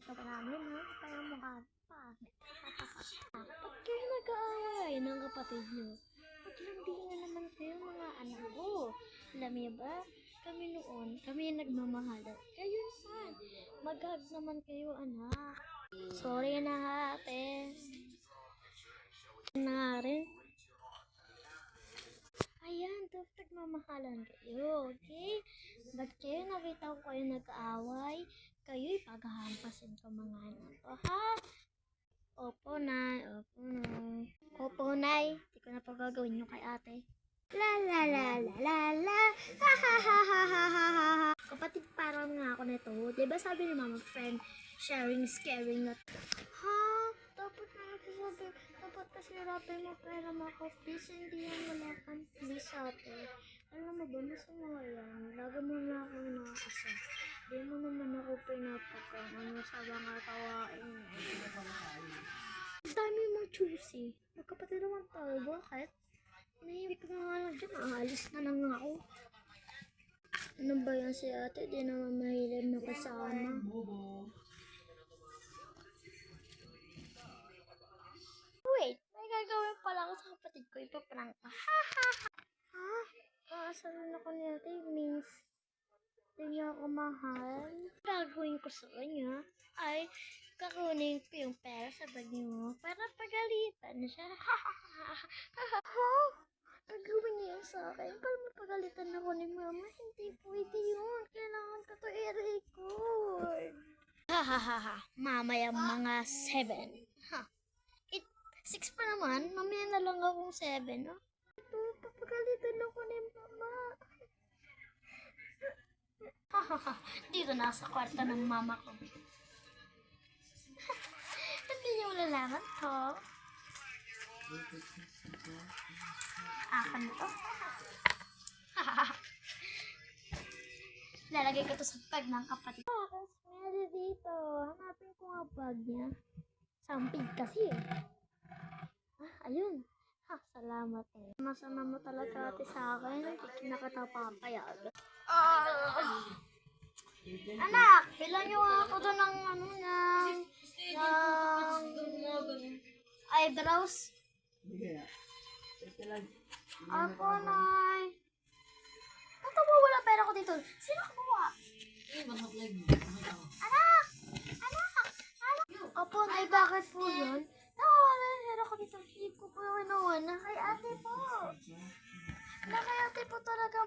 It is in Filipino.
ka pa namin, ha? Parang mukha pa. Ba't kayo nag-aaway ng kapatid niyo? Maglambingan naman kayo mga anak ko. Alam niyo ba? Kami noon, kami yung nagmamahalan. Kayo naman. Mag-hug naman kayo, anak. Sorry na ha, ate. Na nga rin. Ayan, dapat nagmamahalan kayo, okay? Ba't kayo nakita ko kayo nag-aaway? Kayo'y paghahampasin ko mga anak ko, ha? Opo, Nay. Opo, Nay. Opo, Nay. Hindi ko na pa gagawin yung kay ate. La la la la la la. Ha ha ha ha ha ha ha. Kapatid parang nga ako nito. Diba sabi ni Mama, friend, sharing is caring. Not... Ha? Dapat na nagsasabi. Dapat kasi rapin mo pera mo ako. Please, hindi yan wala kang please ate. Alam mo ba, masama yan. Lagi mo na ako nakakasa. Di mo naman ako pinapakang. Ano sa mga tawain. Ang dami mong choosy. Magkapatid naman tayo. Bakit? Nahihibig na nga lang dyan. Aalis na lang ako. Ano ba yan si ate? Di naman mahilig na kasama. Wait, may gagawin pala ako sa kapatid ko. Ipaprank pa. Ha? Aasalan ako ni ate. Means, hindi niya ako mahal. Gagawin ko sa kanya ay kakunin ko yung pera sa bag niyo para pagalitan siya. Gagawin niya yun sa akin para mapagalitan ako ni mama. Hindi pwede yun. Kailangan ko to i-record. Mamayang mga 7. 6 pa naman. Mamaya na lang akong 7. Ito, papagalitan ako ni mama. Dito na sa kwarto ng mama ko. Hindi niyo malalaman to. Akan to. Lalagay ko to sa bag ng kapatid. Meron dito. Hanapin ko nga bag niya. Sampid kasi eh. Ayun. Salamat eh. Masama mo talaga ate sa akin. Hindi na kita papayag. Anak, bilang niyo ako doon ng eyebrows. Ako, Nay. Ba't wala pera ko dito? Sino kumuha? Anak! Opo, Nay, bakit po yun? Nakawala yung pera ko dito. Hindi ko po yung inuwan na kay ate po. Na kay ate po talaga.